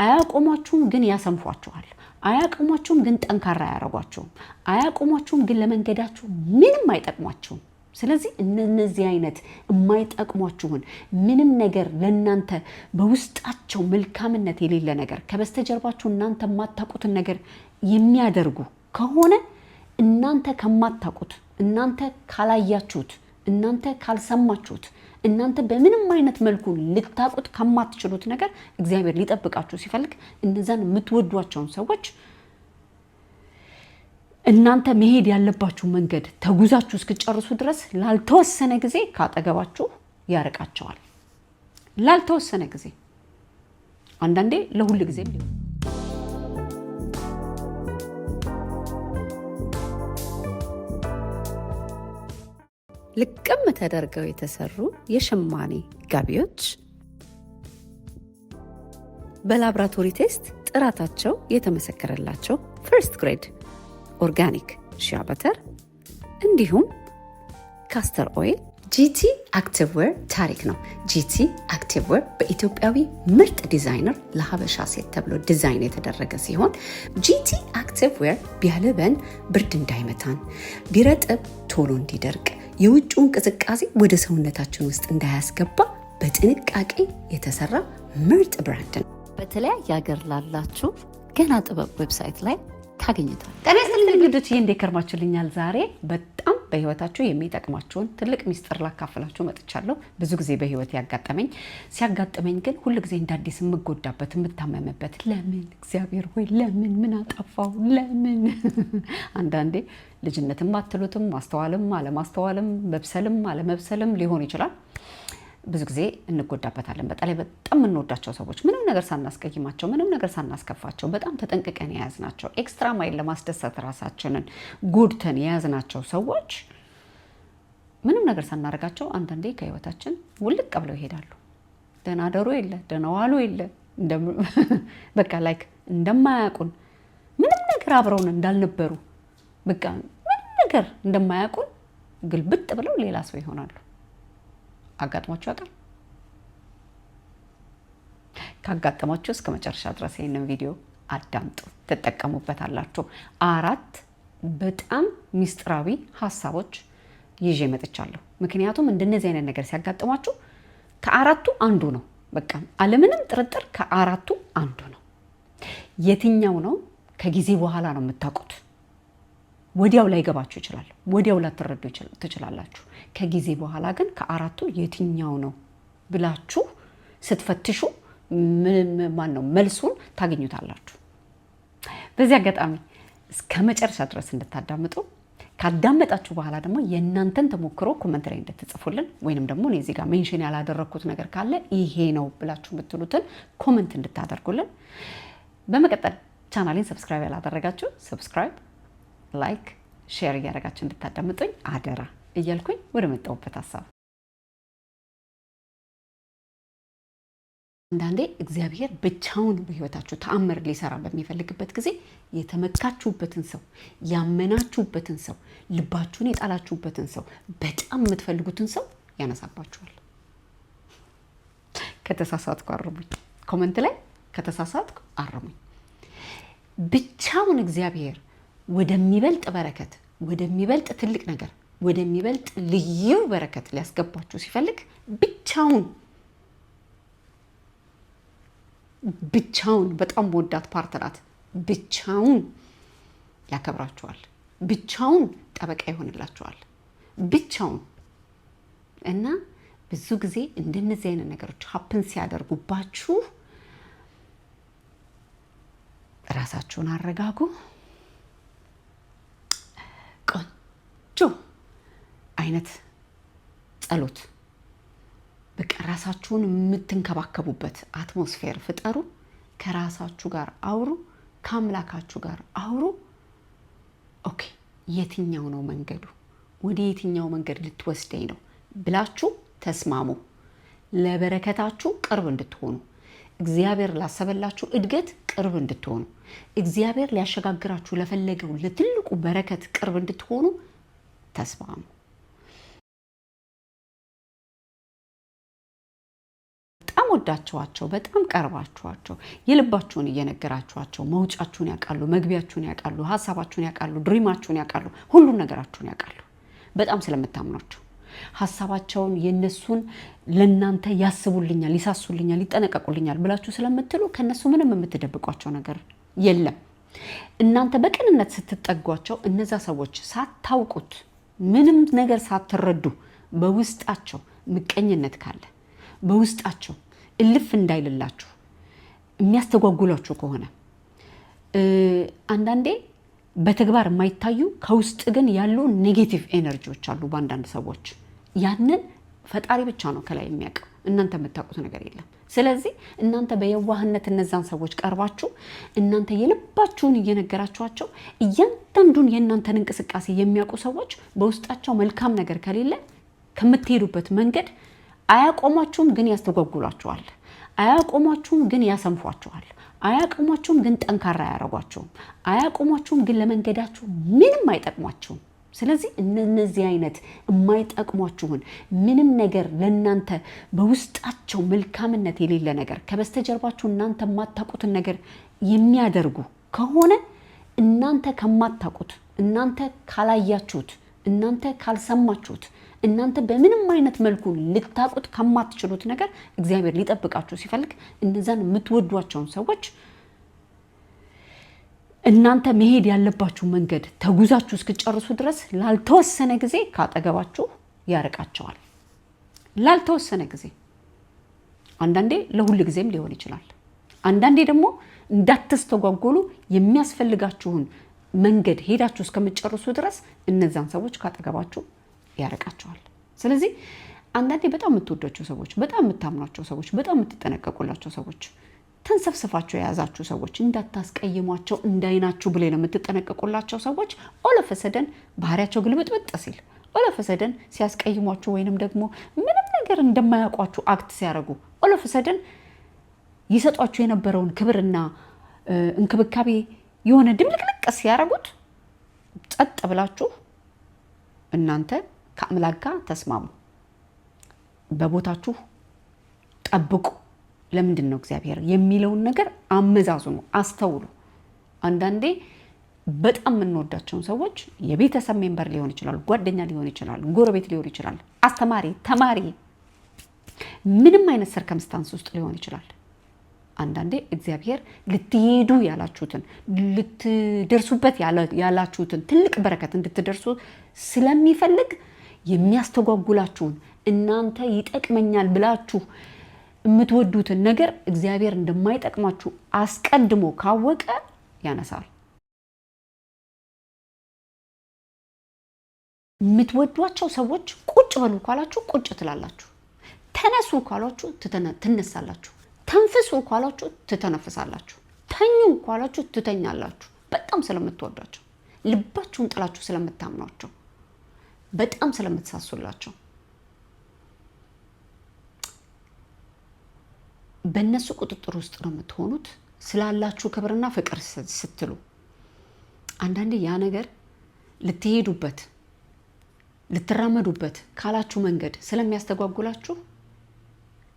አያቆማችሁም ግን ያሰንፏችኋል አያቆማችሁም ግን ጠንካራ ያረጓችሁም አያቆማችሁም ግን ለመንገዳችሁ ምንም አይጠቅሟችሁም ስለዚህ እነዚህ አይነት የማይጠቅሟችሁን ምንም ነገር ለእናንተ በውስጣቸው መልካምነት የሌለ ነገር ከበስተጀርባችሁ እናንተ ማታቁትን ነገር የሚያደርጉ ከሆነ እናንተ ከማታቁት እናንተ ካላያችሁት እናንተ ካልሰማችሁት እናንተ በምንም አይነት መልኩ ልታቁት ከማትችሉት ነገር እግዚአብሔር ሊጠብቃችሁ ሲፈልግ እነዛን የምትወዷቸውን ሰዎች እናንተ መሄድ ያለባችሁ መንገድ ተጉዛችሁ እስክጨርሱ ድረስ ላልተወሰነ ጊዜ ካጠገባችሁ ያርቃቸዋል ላልተወሰነ ጊዜ አንዳንዴ ለሁሉ ጊዜም ሊሆን ልቅም ተደርገው የተሰሩ የሸማኔ ጋቢዎች በላብራቶሪ ቴስት ጥራታቸው የተመሰከረላቸው ፈርስት ግሬድ ኦርጋኒክ ሺያ በተር እንዲሁም ካስተር ኦይል ጂቲ አክቲቭ ዌር ታሪክ ነው ጂቲ አክቲቭ ዌር በኢትዮጵያዊ ምርጥ ዲዛይነር ለሀበሻ ሴት ተብሎ ዲዛይን የተደረገ ሲሆን ጂቲ አክቲቭ ዌር ቢያልበን ብርድ እንዳይመታን ቢረጥብ ቶሎ እንዲደርቅ የውጭውን ቅዝቃዜ ወደ ሰውነታችን ውስጥ እንዳያስገባ በጥንቃቄ የተሰራ ምርጥ ብራንድ ነው በተለያየ ሀገር ላላችሁ ገና ጥበብ ዌብሳይት ላይ ታገኙታል ጤና ይስጥልኝ እንግዶች እንዴት ከርማችሁልኛል ዛሬ በጣም በህይወታችሁ የሚጠቅማችሁን ትልቅ ሚስጥር ላካፍላችሁ መጥቻለሁ ብዙ ጊዜ በህይወት ሲያጋጥመኝ ግን ሁሉ ጊዜ እንዳዲስ የምጎዳበት የምታመምበት ለምን እግዚአብሔር ሆይ ለምን ምን አጠፋው ለምን አንዳንዴ ልጅነትም አትሉትም ማስተዋልም አለማስተዋልም መብሰልም አለመብሰልም ሊሆን ይችላል ብዙ ጊዜ እንጎዳበታለን በጣም እንወዳቸው ሰዎች ምንም ነገር ሳናስቀይማቸው ምንም ነገር ሳናስከፋቸው በጣም ተጠንቅቀን ያዝናቸው ኤክስትራ ማይል ለማስደሰት ራሳችንን ጎድተን ያዝናቸው ሰዎች ምንም ነገር ሳናረጋቸው አንዳንዴ ከህይወታችን ውልቅ ብለው ይሄዳሉ ደህና ደሩ የለ ደህና ዋሉ የለ በቃ ላይክ እንደማያውቁን ምንም ነገር አብረውን እንዳልነበሩ በቃ ምንም ነገር እንደማያውቁን ግልብጥ ብለው ሌላ ሰው ይሆናሉ አጋጥሟችሁ ያውቃል ካጋጠማችሁ እስከ መጨረሻ ድረስ ይሄንን ቪዲዮ አዳምጡ ተጠቀሙበታላችሁ አራት በጣም ሚስጥራዊ ሐሳቦች ይዤ መጥቻለሁ ምክንያቱም እንደነዚህ አይነት ነገር ሲያጋጥማችሁ ከአራቱ አንዱ ነው በቃ አለምንም ጥርጥር ከአራቱ አንዱ ነው የትኛው ነው ከጊዜ በኋላ ነው የምታውቁት ወዲያው ላይ ገባችሁ ይችላል ወዲያው ላትረዱ ትችላላችሁ ከጊዜ በኋላ ግን ከአራቱ የትኛው ነው ብላችሁ ስትፈትሹ ማን ነው መልሱን ታገኙታላችሁ በዚህ አጋጣሚ እስከ መጨረሻ ድረስ እንድታዳምጡ ካዳመጣችሁ በኋላ ደግሞ የእናንተን ተሞክሮ ኮሜንት ላይ እንድትጽፉልን ወይንም ደግሞ እኔ እዚህ ጋር ሜንሽን ያላደረኩት ነገር ካለ ይሄ ነው ብላችሁ የምትሉትን ኮሜንት እንድታደርጉልን በመቀጠል ቻናሌን ሰብስክራይብ ያላደረጋችሁ ሰብስክራይብ ላይክ ሼር እያደረጋችሁ እንድታዳምጡኝ አደራ እያልኩኝ ወደ መጣሁበት ሐሳብ አንዳንዴ እግዚአብሔር ብቻውን በህይወታችሁ ተአምር ሊሰራ በሚፈልግበት ጊዜ የተመካችሁበትን ሰው ያመናችሁበትን ሰው ልባችሁን የጣላችሁበትን ሰው በጣም የምትፈልጉትን ሰው ያነሳባችኋል ከተሳሳትኩ አርሙኝ ኮሜንት ላይ ከተሳሳትኩ አርሙኝ ብቻውን እግዚአብሔር ወደሚበልጥ በረከት ወደሚበልጥ ትልቅ ነገር ወደሚበልጥ ልዩ በረከት ሊያስገባችሁ ሲፈልግ ብቻውን በጣም ወዳት ፓርት ናት ብቻውን ያከብራችኋል ብቻውን ጠበቃ ይሆንላችኋል ብቻውን እና ብዙ ጊዜ እንደነዚህ አይነት ነገሮች ሀፕን ሲያደርጉባችሁ ራሳችሁን አረጋጉ ቆንጆ አይነት ጸሎት በቃ ራሳችሁን የምትንከባከቡበት አትሞስፌር ፍጠሩ ከራሳችሁ ጋር አውሩ ከአምላካችሁ ጋር አውሩ ኦኬ የትኛው ነው መንገዱ ወደ የትኛው መንገድ ልትወስደኝ ነው ብላችሁ ተስማሙ ለበረከታችሁ ቅርብ እንድትሆኑ እግዚአብሔር ላሰበላችሁ እድገት ቅርብ እንድትሆኑ እግዚአብሔር ሊያሸጋግራችሁ ለፈለገው ለትልቁ በረከት ቅርብ እንድትሆኑ ተስማሙ ወዳችኋቸው በጣም ቀርባችኋቸው የልባችሁን እየነገራችኋቸው መውጫችሁን ያውቃሉ መግቢያችሁን ያውቃሉ ሐሳባችሁን ያውቃሉ ድሪማችሁን ያውቃሉ ሁሉን ነገራችሁን ያውቃሉ በጣም ስለምታምኗቸው ሐሳባቸውን የነሱን ለናንተ ያስቡልኛል ይሳሱልኛል ይጠነቀቁልኛል ብላችሁ ስለምትሉ ከነሱ ምንም የምትደብቋቸው ነገር የለም እናንተ በቅንነት ስትጠጓቸው እነዛ ሰዎች ሳታውቁት ምንም ነገር ሳትረዱ በውስጣቸው ምቀኝነት ካለ በውስጣቸው እልፍ እንዳይልላችሁ የሚያስተጓጉላችሁ ከሆነ አንዳንዴ በተግባር የማይታዩ ከውስጥ ግን ያሉ ኔጌቲቭ ኤነርጂዎች አሉ በአንዳንድ ሰዎች ያንን ፈጣሪ ብቻ ነው ከላይ የሚያውቀው እናንተ የምታውቁት ነገር የለም ስለዚህ እናንተ በየዋህነት እነዛን ሰዎች ቀርባችሁ እናንተ የልባችሁን እየነገራችኋቸው እያንዳንዱን የእናንተን እንቅስቃሴ የሚያውቁ ሰዎች በውስጣቸው መልካም ነገር ከሌለ ከምትሄዱበት መንገድ አያቆማችሁም ግን ያስተጓጉላችኋል አያቆማችሁም ግን ያሰንፏችኋል አያቆማችሁም ግን ጠንካራ ያረጓችሁም አያቆማችሁም ግን ለመንገዳችሁ ምንም አይጠቅሟችሁም ስለዚህ እነዚህ አይነት የማይጠቅሟችሁን ምንም ነገር ለናንተ በውስጣቸው መልካምነት የሌለ ነገር ከበስተጀርባችሁ እናንተ ማታቁትን ነገር የሚያደርጉ ከሆነ እናንተ ከማታቁት እናንተ ካላያችሁት እናንተ ካልሰማችሁት እናንተ በምንም አይነት መልኩ ልታቁት ከማትችሉት ነገር እግዚአብሔር ሊጠብቃችሁ ሲፈልግ እነዛን የምትወዷቸውን ሰዎች እናንተ መሄድ ያለባችሁ መንገድ ተጉዛችሁ እስክጨርሱ ድረስ ላልተወሰነ ጊዜ ካጠገባችሁ ያርቃቸዋል ላልተወሰነ ጊዜ አንዳንዴ ለሁሉ ጊዜም ሊሆን ይችላል አንዳንዴ ደግሞ እንዳትስተጓጎሉ የሚያስፈልጋችሁን መንገድ ሄዳችሁ እስከምትጨርሱ ድረስ እነዛን ሰዎች ካጠገባችሁ ያርቃቸዋል ስለዚህ አንዳንዴ በጣም የምትወዷቸው ሰዎች በጣም የምታምኗቸው ሰዎች በጣም የምትጠነቀቁላቸው ሰዎች ተንሰፍስፋቸው የያዛችሁ ሰዎች እንዳታስቀይሟቸው እንዳይናችሁ ብለ ነው የምትጠነቀቁላቸው ሰዎች ኦለፈሰደን ባህሪያቸው ግልብጥብጥ ሲል ኦለፈሰደን ሲያስቀይሟችሁ ወይንም ደግሞ ምንም ነገር እንደማያውቋችሁ አክት ሲያረጉ ኦለፈሰደን ይሰጧችሁ የነበረውን ክብርና እንክብካቤ የሆነ ድምልቅልቅ ሲያረጉት ጸጥ ብላችሁ እናንተ ከአምላክ ጋር ተስማሙ በቦታችሁ ጠብቁ ለምንድን ነው እግዚአብሔር የሚለውን ነገር አመዛዝኑ አስተውሉ አንዳንዴ በጣም የምንወዳቸው ሰዎች የቤተሰብ ሜምበር ሊሆን ይችላል ጓደኛ ሊሆን ይችላል ጎረቤት ሊሆን ይችላል አስተማሪ ተማሪ ምንም አይነት ሰርከምስታንስ ውስጥ ሊሆን ይችላል አንዳንዴ እግዚአብሔር ልትሄዱ ያላችሁትን ልትደርሱበት ያላችሁትን ትልቅ በረከት እንድትደርሱ ስለሚፈልግ የሚያስተጓጉላችሁን እናንተ ይጠቅመኛል ብላችሁ የምትወዱትን ነገር እግዚአብሔር እንደማይጠቅማችሁ አስቀድሞ ካወቀ ያነሳል የምትወዷቸው ሰዎች ቁጭ በሉ ካላችሁ ቁጭ ትላላችሁ ተነሱ ካላችሁ ትነሳላችሁ ተንፍሱ ካላችሁ ትተነፍሳላችሁ ተኙ ካላችሁ ትተኛላችሁ በጣም ስለምትወዷቸው ልባችሁን ጥላችሁ ስለምታምኗቸው በጣም ስለምትሳሱላቸው በእነሱ ቁጥጥር ውስጥ ነው የምትሆኑት ስላላችሁ ክብርና ፍቅር ስትሉ አንዳንዴ ያ ነገር ልትሄዱበት ልትራመዱበት ካላችሁ መንገድ ስለሚያስተጓጉላችሁ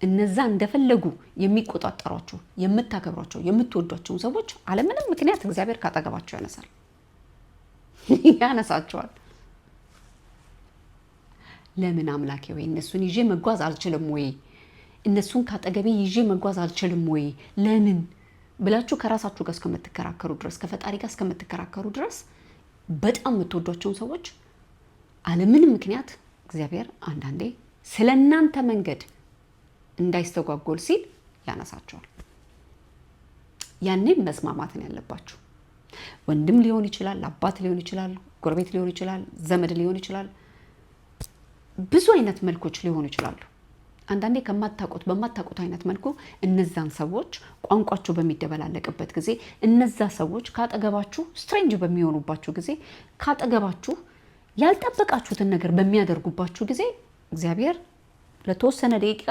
እነዛ እንደፈለጉ የሚቆጣጣሯችሁ የምታከብሯቸው የምትወዷቸው ሰዎች አለምንም ምክንያት እግዚአብሔር ካጠገባቸው ያነሳል ያነሳቸዋል ለምን አምላኬ ወይ እነሱን ይዤ መጓዝ አልችልም ወይ እነሱን ካጠገቤ ይዤ መጓዝ አልችልም ወይ ለምን ብላችሁ ከራሳችሁ ጋር እስከምትከራከሩ ድረስ ከፈጣሪ ጋር እስከምትከራከሩ ድረስ በጣም የምትወዷቸው ሰዎች አለምንም ምክንያት እግዚአብሔር አንዳንዴ ስለናንተ መንገድ እንዳይስተጓጎል ሲል ያነሳቸዋል ያኔም መስማማትን ያለባችሁ ወንድም ሊሆን ይችላል አባት ሊሆን ይችላል ጎረቤት ሊሆን ይችላል ዘመድ ሊሆን ይችላል ብዙ አይነት መልኮች ሊሆኑ ይችላሉ አንዳንዴ በማታውቁት አይነት መልኩ እነዛን ሰዎች ቋንቋቸው በሚደበላለቅበት ጊዜ እነዛ ሰዎች ካጠገባችሁ ስትሬንጅ በሚሆኑባችሁ ጊዜ ካጠገባችሁ ያልጠበቃችሁትን ነገር በሚያደርጉባችሁ ጊዜ እግዚአብሔር ለተወሰነ ደቂቃ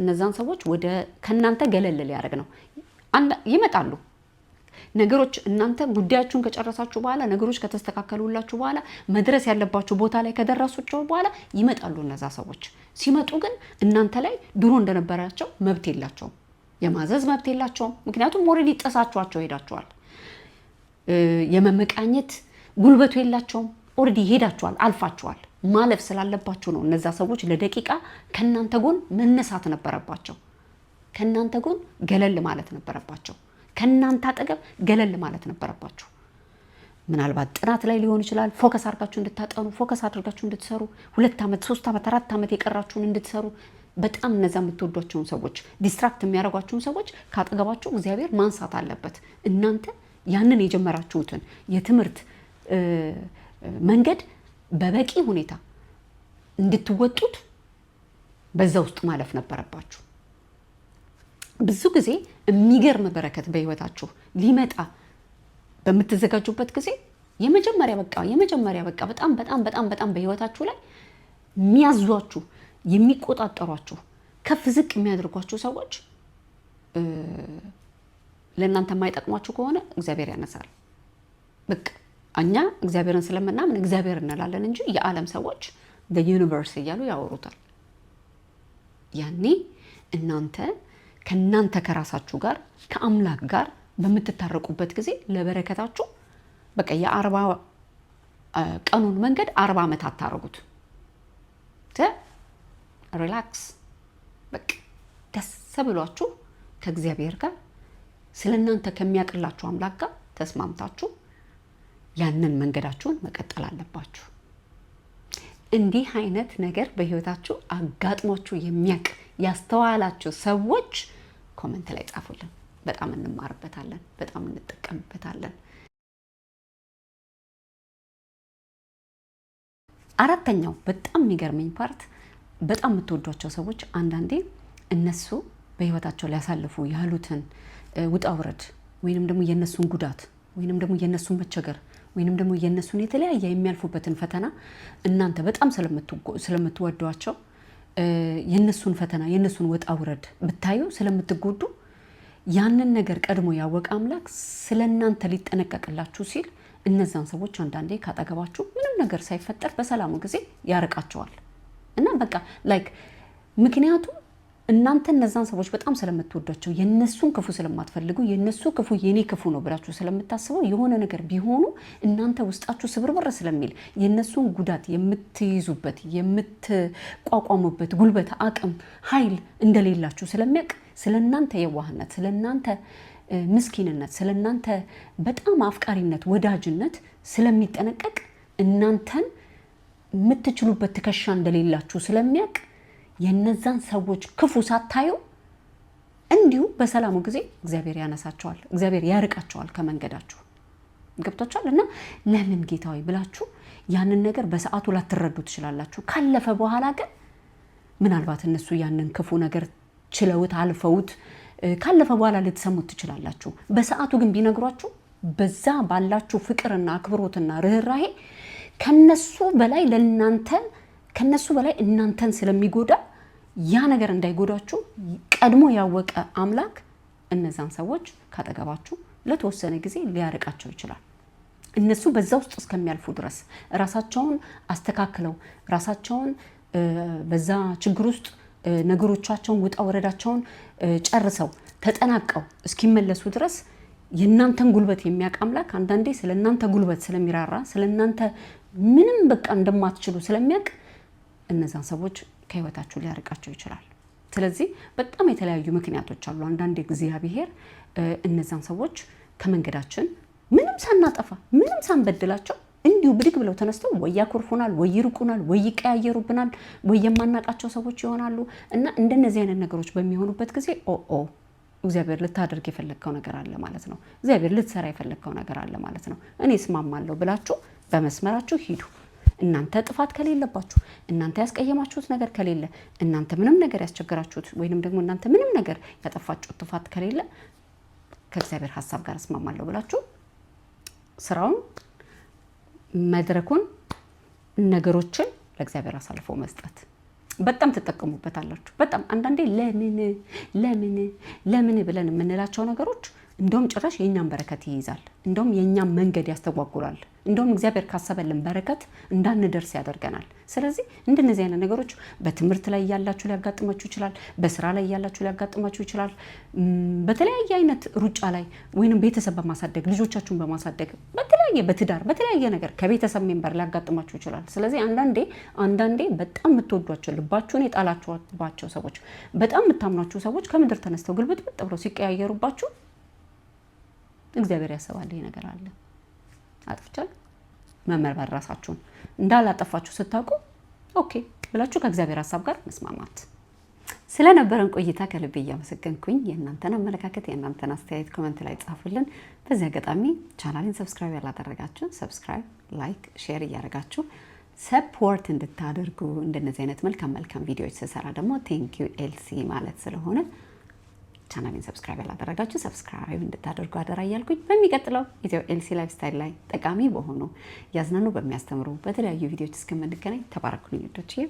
እነዛን ሰዎች ወደ ከናንተ ገለል ሊያደርግ ነው ይመጣሉ ነገሮች እናንተ ጉዳያችሁን ከጨረሳችሁ በኋላ ነገሮች ከተስተካከሉላችሁ በኋላ መድረስ ያለባችሁ ቦታ ላይ ከደረሱችሁ በኋላ ይመጣሉ እነዛ ሰዎች። ሲመጡ ግን እናንተ ላይ ድሮ እንደነበራቸው መብት የላቸውም፣ የማዘዝ መብት የላቸውም። ምክንያቱም ኦልሬዲ ጥሳችኋቸው ሄዳችኋል። የመመቃኘት ጉልበቱ የላቸውም። ኦልሬዲ ሄዳችኋል፣ አልፋችኋል። ማለፍ ስላለባችሁ ነው እነዛ ሰዎች ለደቂቃ ከናንተ ጎን መነሳት ነበረባቸው። ከናንተ ጎን ገለል ማለት ነበረባቸው። ከናንተ አጠገብ ገለል ማለት ነበረባችሁ። ምናልባት ጥናት ላይ ሊሆን ይችላል። ፎከስ አድርጋችሁ እንድታጠኑ፣ ፎከስ አድርጋችሁ እንድትሰሩ፣ 2 ዓመት 3 ዓመት 4 ዓመት የቀራችሁን እንድትሰሩ በጣም እነዛ የምትወዷቸውን ሰዎች ዲስትራክት የሚያደርጓቸውን ሰዎች ካጠገባችሁ እግዚአብሔር ማንሳት አለበት። እናንተ ያንን የጀመራችሁትን የትምህርት መንገድ በበቂ ሁኔታ እንድትወጡት በዛ ውስጥ ማለፍ ነበረባችሁ። ብዙ ጊዜ የሚገርም በረከት በህይወታችሁ ሊመጣ በምትዘጋጁበት ጊዜ የመጀመሪያ በቃ በጣም በህይወታችሁ ላይ የሚያዟችሁ፣ የሚቆጣጠሯችሁ፣ ከፍ ዝቅ የሚያደርጓችሁ ሰዎች ለእናንተ የማይጠቅሟችሁ ከሆነ እግዚአብሔር ያነሳል። በቃ እኛ እግዚአብሔርን ስለምናምን እግዚአብሔር እንላለን እንጂ የዓለም ሰዎች በዩኒቨርስ እያሉ ያወሩታል። ያኔ ከእናንተ ከራሳችሁ ጋር ከአምላክ ጋር በምትታረቁበት ጊዜ ለበረከታችሁ በቃ የ40 ቀኑን መንገድ 40 ዓመት አታረጉት። ሪላክስ በቃ ደስ ብሏችሁ ከእግዚአብሔር ጋር ስለእናንተ ከሚያቅላችሁ አምላክ ጋር ተስማምታችሁ ያንን መንገዳችሁን መቀጠል አለባችሁ። እንዲህ አይነት ነገር በህይወታችሁ አጋጥሟችሁ የሚያቅ ያስተዋላችሁ ሰዎች ኮሜንት ላይ ጻፉልን። በጣም እንማርበታለን፣ በጣም እንጠቀምበታለን። አራተኛው በጣም የሚገርመኝ ፓርት በጣም የምትወዷቸው ሰዎች አንዳንዴ እነሱ በህይወታቸው ሊያሳልፉ ያሉትን ውጣ ውረድ ወይንም ደግሞ የነሱን ጉዳት ወይንም ደግሞ የነሱን መቸገር ወይንም ደግሞ የነሱን የተለያየ የሚያልፉበትን ፈተና እናንተ በጣም ስለምትወዷቸው የነሱን ፈተና የነሱን ውጣ ውረድ ብታዩ ስለምትጎዱ ያንን ነገር ቀድሞ ያወቀ አምላክ ስለእናንተ ሊጠነቀቅላችሁ ሲል እነዛን ሰዎች አንዳንዴ ካጠገባችሁ ምንም ነገር ሳይፈጠር በሰላሙ ጊዜ ያርቃቸዋል። እና በቃ ምክንያቱም እናንተ እነዛን ሰዎች በጣም ስለምትወዷቸው የነሱን ክፉ ስለማትፈልጉ የነሱ ክፉ የኔ ክፉ ነው ብላችሁ ስለምታስበው የሆነ ነገር ቢሆኑ እናንተ ውስጣችሁ ስብርብር ስለሚል የነሱን ጉዳት የምትይዙበት የምትቋቋሙበት ጉልበት፣ አቅም፣ ኃይል እንደሌላችሁ ስለሚያውቅ ስለእናንተ የዋህነት፣ ስለእናንተ ምስኪንነት፣ ስለእናንተ በጣም አፍቃሪነት፣ ወዳጅነት ስለሚጠነቀቅ እናንተን የምትችሉበት ትከሻ እንደሌላችሁ ስለሚያውቅ የነዛን ሰዎች ክፉ ሳታዩ እንዲሁ በሰላሙ ጊዜ እግዚአብሔር ያነሳቸዋል፣ እግዚአብሔር ያርቃቸዋል ከመንገዳችሁ። ገብቷችኋል? እና ለምን ጌታዊ ብላችሁ ያንን ነገር በሰዓቱ ላትረዱ ትችላላችሁ። ካለፈ በኋላ ግን ምናልባት እነሱ ያንን ክፉ ነገር ችለውት አልፈውት ካለፈ በኋላ ልትሰሙት ትችላላችሁ። በሰዓቱ ግን ቢነግሯችሁ በዛ ባላችሁ ፍቅርና አክብሮትና ርህራሄ ከነሱ በላይ እናንተን ስለሚጎዳ ያ ነገር እንዳይጎዳችሁ ቀድሞ ያወቀ አምላክ እነዛን ሰዎች ካጠገባችሁ ለተወሰነ ጊዜ ሊያርቃቸው ይችላል። እነሱ በዛ ውስጥ እስከሚያልፉ ድረስ ራሳቸውን አስተካክለው ራሳቸውን በዛ ችግር ውስጥ ነገሮቻቸውን ውጣ ወረዳቸውን ጨርሰው ተጠናቀው እስኪመለሱ ድረስ የእናንተን ጉልበት የሚያውቅ አምላክ አንዳንዴ ስለእናንተ ጉልበት ስለሚራራ ስለእናንተ ምንም በቃ እንደማትችሉ ስለሚያውቅ እነዛን ሰዎች ከህይወታችሁ ሊያርቃቸው ይችላል። ስለዚህ በጣም የተለያዩ ምክንያቶች አሉ። አንዳንዴ እግዚአብሔር እነዛን ሰዎች ከመንገዳችን ምንም ሳናጠፋ ምንም ሳንበድላቸው እንዲሁ ብድግ ብለው ተነስተው ወይ ያኮርፉናል፣ ወይ ይርቁናል፣ ወይ ይቀያየሩብናል፣ ወይ የማናቃቸው ሰዎች ይሆናሉ። እና እንደነዚህ አይነት ነገሮች በሚሆኑበት ጊዜ እግዚአብሔር ልታደርግ የፈለግከው ነገር አለ ማለት ነው። እግዚአብሔር ልትሰራ የፈለግከው ነገር አለ ማለት ነው። እኔ እስማማለሁ ብላችሁ በመስመራችሁ ሂዱ። እናንተ ጥፋት ከሌለባችሁ፣ እናንተ ያስቀየማችሁት ነገር ከሌለ፣ እናንተ ምንም ነገር ያስቸገራችሁት ወይንም ደግሞ እናንተ ምንም ነገር ያጠፋችሁት ጥፋት ከሌለ ከእግዚአብሔር ሐሳብ ጋር እስማማለሁ ብላችሁ ስራውን፣ መድረኩን፣ ነገሮችን ለእግዚአብሔር አሳልፎ መስጠት በጣም ትጠቀሙበታላችሁ። በጣም አንዳንዴ ለምን ብለን የምንላቸው ነገሮች እንደውም ጭራሽ የኛን በረከት ይይዛል። እንደውም የኛን መንገድ ያስተጓጉላል። እንደውም እግዚአብሔር ካሰበልን በረከት እንዳንደርስ ያደርገናል። ስለዚህ እንደነዚህ አይነት ነገሮች በትምህርት ላይ ያላችሁ ሊያጋጥማችሁ ይችላል። በስራ ላይ ያላችሁ ሊያጋጥማችሁ ይችላል። በተለያየ አይነት ሩጫ ላይ ወይንም ቤተሰብ በማሳደግ ልጆቻችሁን በማሳደግ በተለያየ በትዳር በተለያየ ነገር ከቤተሰብ ሜምበር ሊያጋጥማችሁ ይችላል። ስለዚህ አንዳንዴ በጣም የምትወዷቸው ልባችሁን የጣላችሁባቸው ሰዎች በጣም የምታምኗቸው ሰዎች ከምድር ተነስተው ግልብጥብጥ ብለው ሲቀያየሩባችሁ እግዚአብሔር ያሰባል ይሄ ነገር አለ አጥፍቻለሁ መመርመር ራሳችሁን እንዳላጠፋችሁ ስታውቁ ኦኬ ብላችሁ ከእግዚአብሔር ሐሳብ ጋር መስማማት። ስለነበረን ቆይታ ከልብ እያመሰገንኩኝ የእናንተን አመለካከት የእናንተን አስተያየት ኮሜንት ላይ ጻፉልን። በዚህ አጋጣሚ ቻናሌን ሰብስክራይብ ያላደረጋችሁ ሰብስክራይብ፣ ላይክ፣ ሼር እያደረጋችሁ ሰፖርት እንድታደርጉ እንደነዚህ አይነት መልካም ቪዲዮዎች ስሰራ ደግሞ ቴንኪዩ ኤልሲ ማለት ስለሆነ ቻናሌን ሰብስክራይብ ያላደረጋችሁ ሰብስክራይብ እንድታደርጉ አደራ እያልኩኝ በሚቀጥለው ኢትዮ ኤልሲ ላይፍ ስታይል ላይ ጠቃሚ በሆኑ ያዝናኑ በሚያስተምሩ በተለያዩ ቪዲዮዎች እስከምንገናኝ ተባረኩልኝ ውዶችዬ።